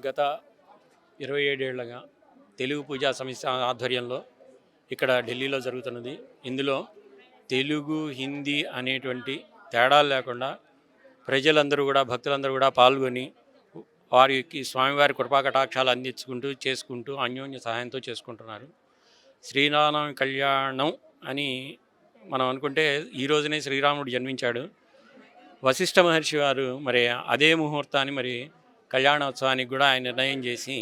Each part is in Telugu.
గత 27 ఏళ్లుగా తెలుగు పూజా సమితి ఆధ్వర్యంలో ఇక్కడ ఢిల్లీలో జరుగుతున్నది. ఇందులో తెలుగు, హిందీ అనేటువంటి తేడాలు లేకుండా ప్రజలందరూ కూడా, భక్తులందరూ కూడా పాల్గొని వారికి స్వామివారి కృపా కటాక్షాలు చేసుకుంటూ అన్యోన్య సహాయంతో చేసుకుంటున్నారు. శ్రీరామ కళ్యాణం అని మనం అనుకుంటే ఈ రోజునే శ్రీరాముడు జన్మించాడు. వశిష్ఠ మహర్షి వారు మరి అదే ముహూర్తాన్ని కళ్యాణోత్సవానికి కూడా ఆయన నిర్ణయం చేసి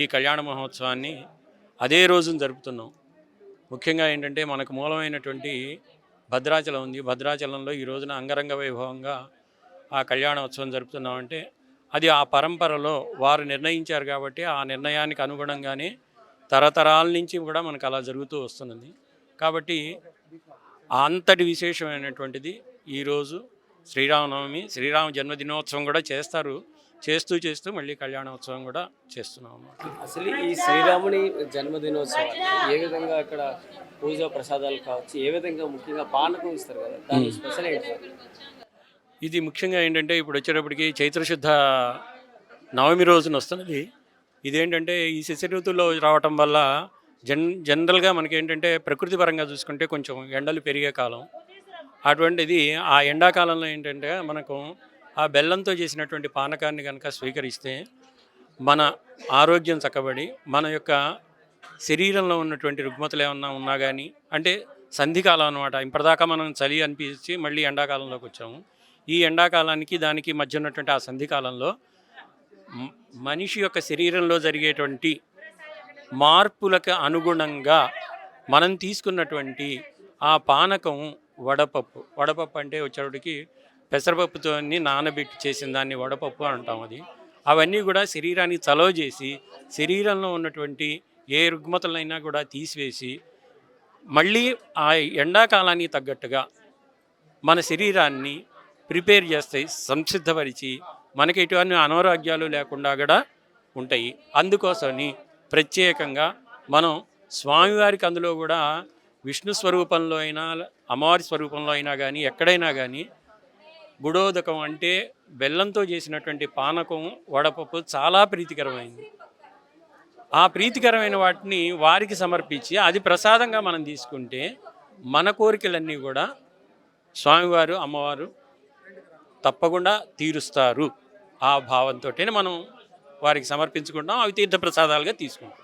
ఈ కళ్యాణ మహోత్సవాన్ని అదే రోజున జరుపుతున్నాం. ముఖ్యంగా ఏంటంటే మనకు మూలమైనటువంటి భద్రాచలం ఉంది. భద్రాచలంలో ఈ రోజున అంగరంగ వైభవంగా ఆ కళ్యాణోత్సవం జరుపుతున్నామంటే అది ఆ పరంపరలో వారు నిర్ణయించారు కాబట్టి ఆ నిర్ణయానికి అనుగుణంగానే తరతరాల నుంచి కూడా మనకు అలా జరుగుతూ వస్తున్నది. కాబట్టి అంతటి విశేషమైనటువంటిది ఈరోజు శ్రీరామనవమి, శ్రీరామ జన్మదినోత్సవం కూడా చేస్తారు. చేస్తూ మళ్ళీ కళ్యాణోత్సవం కూడా చేస్తున్నాం అన్నమాట. అసలు ఈ శ్రీరాముని జన్మదినోత్సవం ఏ విధంగా అక్కడ పూజా ప్రసాదాలు కావచ్చు, ఏ విధంగా ముఖ్యంగా పానకం ఇస్తారు కదా, దాని స్పెషల్ ఏంటి? ఇది ముఖ్యంగా ఏంటంటే ఇప్పుడు వచ్చేటప్పటికి చైత్రశుద్ధ నవమి రోజున వస్తున్నది. ఇదేంటంటే ఈ శిశిర ఋతువులో రావటం వల్ల జనరల్గా మనకేంటంటే ప్రకృతి పరంగా చూసుకుంటే కొంచెం ఎండలు పెరిగే కాలం. అటువంటిది ఆ ఎండాకాలంలో ఏంటంటే మనకు ఆ బెల్లంతో చేసినటువంటి పానకాన్ని కనుక స్వీకరిస్తే మన ఆరోగ్యం చక్కబడి మన యొక్క శరీరంలో ఉన్నటువంటి రుగ్మతలు ఏమన్నా ఉన్నా కానీ, అంటే సంధికాలం అనమాట. ఇప్పటిదాకా మనం చలి అనిపించి మళ్ళీ ఎండాకాలంలోకి వచ్చాము. ఈ ఎండాకాలానికి దానికి మధ్య ఉన్నటువంటి ఆ సంధికాలంలో మనిషి యొక్క శరీరంలో జరిగేటువంటి మార్పులకు అనుగుణంగా మనం తీసుకున్నటువంటి ఆ పానకం వడపప్పు అంటే వచ్చేటికి పెసరపప్పుతో నానబెట్టి చేసిన దాన్ని వడపప్పు అంటాం. అవన్నీ కూడా శరీరానికి చలవ చేసి శరీరంలో ఉన్నటువంటి ఏ రుగ్మతలైనా కూడా తీసివేసి మళ్ళీ ఆ ఎండాకాలానికి తగ్గట్టుగా మన శరీరాన్ని ప్రిపేర్ చేస్తాయి, సంసిద్ధపరిచి మనకి ఎటువంటి అనారోగ్యాలు లేకుండా కూడా ఉంటాయి. అందుకోసమని ప్రత్యేకంగా మనం స్వామివారికి అందులో కూడా విష్ణు స్వరూపంలో అయినా అమ్మవారి స్వరూపంలో అయినా కానీ ఎక్కడైనా కానీ గుడోదకం అంటే బెల్లంతో చేసినటువంటి పానకం, వడపప్పు చాలా ప్రీతికరమైంది. ఆ ప్రీతికరమైన వాటిని వారికి సమర్పించి అది ప్రసాదంగా మనం తీసుకుంటే మన కోరికలన్నీ కూడా స్వామివారు, అమ్మవారు తప్పకుండా తీరుస్తారు. ఆ భావంతో మనం వారికి సమర్పించుకుంటాం. అవి తీర్థ ప్రసాదాలుగా తీసుకుంటాం.